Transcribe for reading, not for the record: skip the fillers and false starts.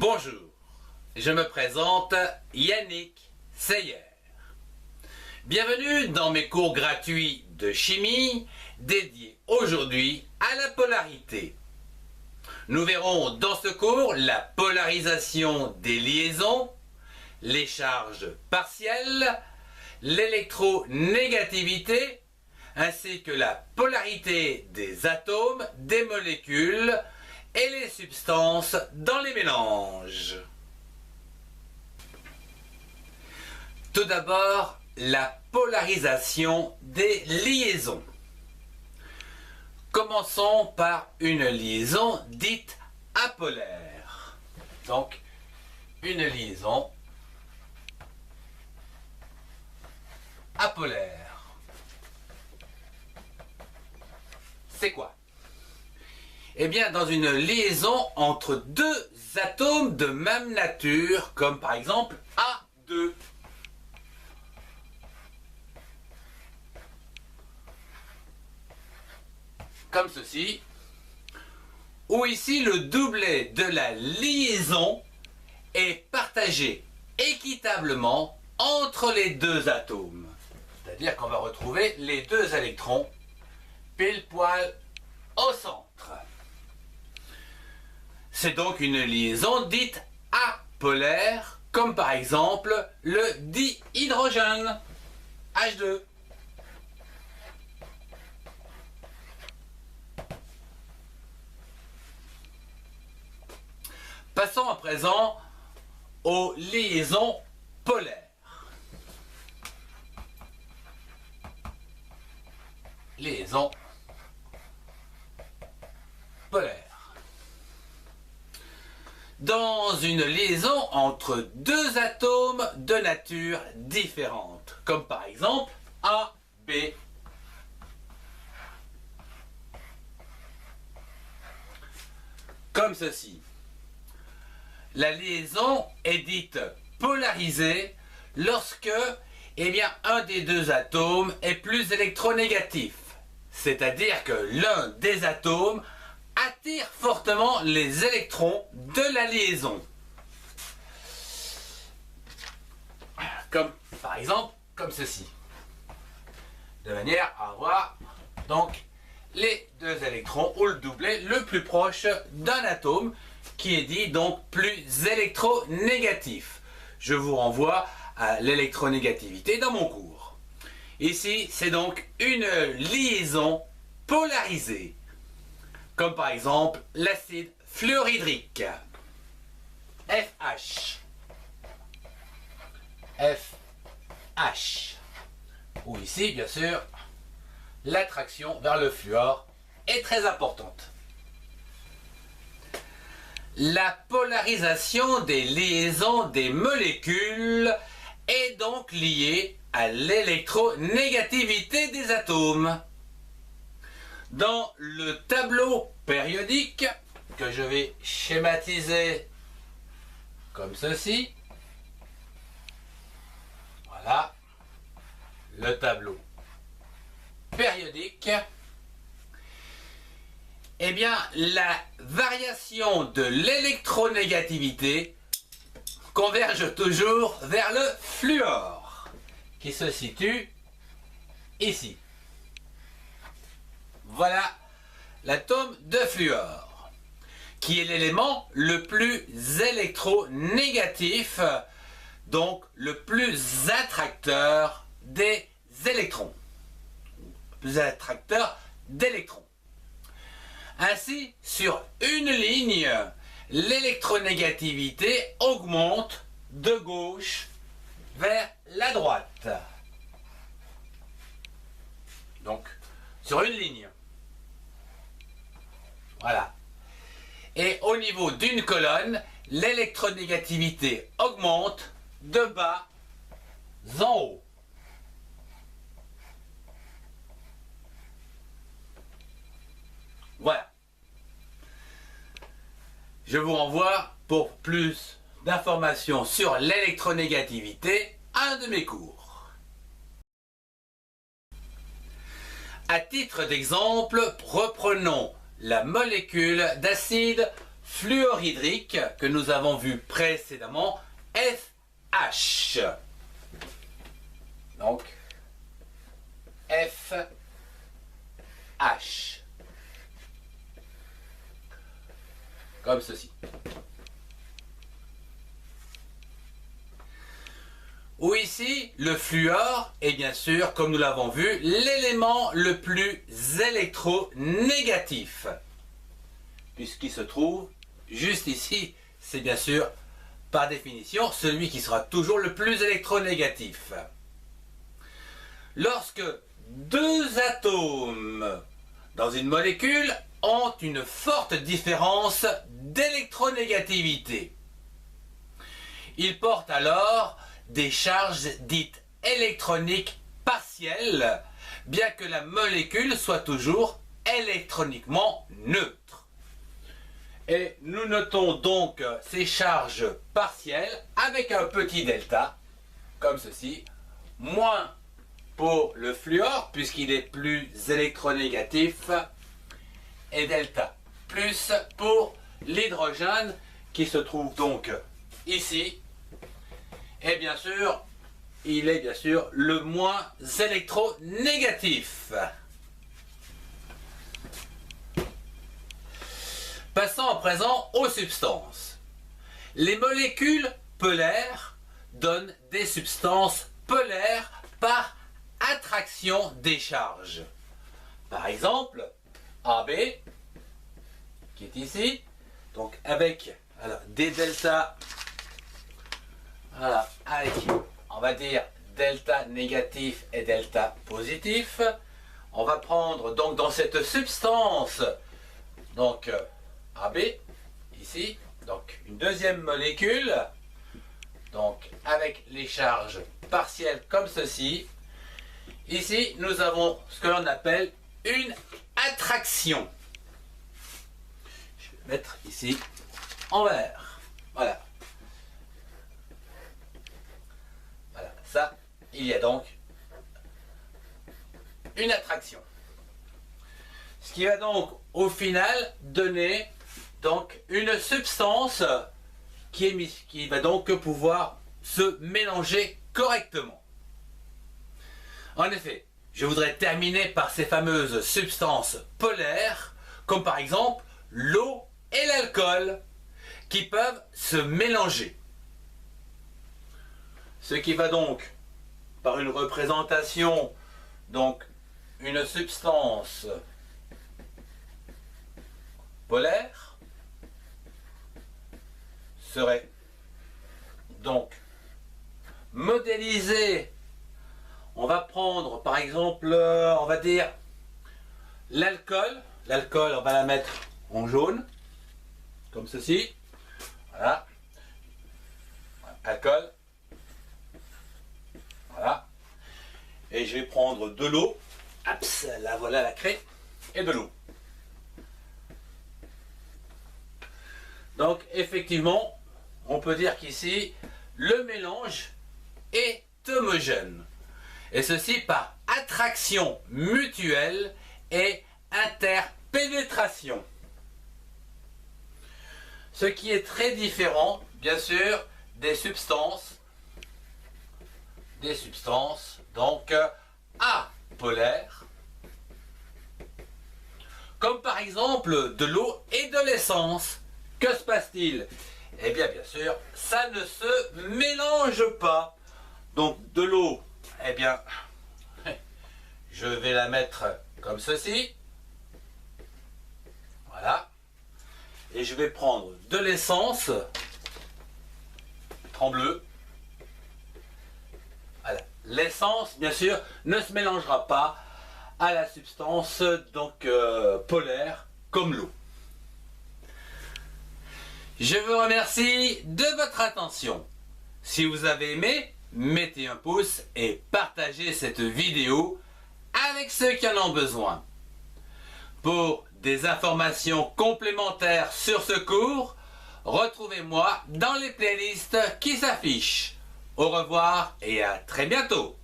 Bonjour, je me présente Yannick Seyer. Bienvenue dans mes cours gratuits de chimie dédiés aujourd'hui à la polarité. Nous verrons dans ce cours la polarisation des liaisons, les charges partielles, l'électronégativité, ainsi que la polarité des atomes, des molécules et les substances dans les mélanges. Tout d'abord, la polarisation des liaisons. Commençons par une liaison dite apolaire. Donc, une liaison apolaire. C'est quoi? Eh bien, dans une liaison entre deux atomes de même nature, comme par exemple A2. Comme ceci, où ici le doublet de la liaison est partagé équitablement entre les deux atomes. C'est-à-dire qu'on va retrouver les deux électrons pile poil au centre. C'est donc une liaison dite apolaire, comme par exemple le dihydrogène, H2. Passons à présent aux liaisons polaires. Liaison polaire. Dans une liaison entre deux atomes de nature différente, comme par exemple A, B. Comme ceci. La liaison est dite polarisée lorsque, un des deux atomes est plus électronégatif. C'est-à-dire que l'un des atomes attire fortement les électrons de la liaison. Comme par exemple, comme ceci. De manière à avoir donc les deux électrons ou le doublet le plus proche d'un atome qui est dit donc plus électronégatif. Je vous renvoie à l'électronégativité dans mon cours. Ici, c'est donc une liaison polarisée, comme par exemple l'acide fluorhydrique, FH. FH. Ou ici, bien sûr, l'attraction vers le fluor est très importante. La polarisation des liaisons des molécules est donc liée à l'électronégativité des atomes. Dans le tableau périodique, que je vais schématiser comme ceci, voilà, le tableau périodique, la variation de l'électronégativité converge toujours vers le fluor, qui se situe ici. Voilà l'atome de fluor, qui est l'élément le plus électronégatif, donc le plus attracteur des électrons, le plus attracteur d'électrons. Ainsi, sur une ligne, l'électronégativité augmente de gauche vers la droite. Donc, sur une ligne. Voilà. Et au niveau d'une colonne, l'électronégativité augmente de bas en haut. Voilà. Je vous renvoie pour plus d'informations sur l'électronégativité à un de mes cours. À titre d'exemple, reprenons la molécule d'acide fluorhydrique que nous avons vu précédemment, FH. Donc, FH. Comme ceci. Ou ici, le fluor est bien sûr, comme nous l'avons vu, l'élément le plus électronégatif. Puisqu'il se trouve juste ici, c'est bien sûr, par définition, celui qui sera toujours le plus électronégatif. Lorsque deux atomes dans une molécule ont une forte différence d'électronégativité, ils portent alors des charges dites électroniques partielles, bien que la molécule soit toujours électroniquement neutre. Et nous notons donc ces charges partielles avec un petit delta, comme ceci, moins pour le fluor, puisqu'il est plus électronégatif, et delta, plus pour l'hydrogène, qui se trouve donc ici. Et bien sûr, il est bien sûr le moins électronégatif. Passons à présent aux substances. Les molécules polaires donnent des substances polaires par attraction des charges. Par exemple, AB, qui est ici, donc avec des deltas. Voilà, avec, on va dire, delta négatif et delta positif. On va prendre donc dans cette substance, donc AB, ici, donc une deuxième molécule, donc avec les charges partielles comme ceci. Ici, nous avons ce que l'on appelle une attraction. Je vais mettre ici en vert. Voilà. Ça, il y a donc une attraction. Ce qui va donc au final donner donc une substance qui va donc pouvoir se mélanger correctement. En effet, je voudrais terminer par ces fameuses substances polaires, comme par exemple l'eau et l'alcool, qui peuvent se mélanger. Ce qui va donc, par une représentation, donc une substance polaire, serait donc modélisée. On va prendre par exemple, on va dire l'alcool. L'alcool, on va la mettre en jaune, comme ceci. Voilà. Alcool. Voilà. Et je vais prendre de l'eau. Là voilà la craie. Et de l'eau. Donc effectivement, on peut dire qu'ici, le mélange est homogène. Et ceci par attraction mutuelle et interpénétration. Ce qui est très différent, bien sûr, des substances donc apolaires, comme par exemple de l'eau et de l'essence. Que se passe-t-il? Eh bien, bien sûr, ça ne se mélange pas. Donc de l'eau, eh bien, je vais la mettre comme ceci. Voilà. Et je vais prendre de l'essence en bleu. Voilà. L'essence, bien sûr, ne se mélangera pas à la substance donc polaire comme l'eau. Je vous remercie de votre attention. Si vous avez aimé, mettez un pouce et partagez cette vidéo avec ceux qui en ont besoin. Pour des informations complémentaires sur ce cours, retrouvez-moi dans les playlists qui s'affichent. Au revoir et à très bientôt.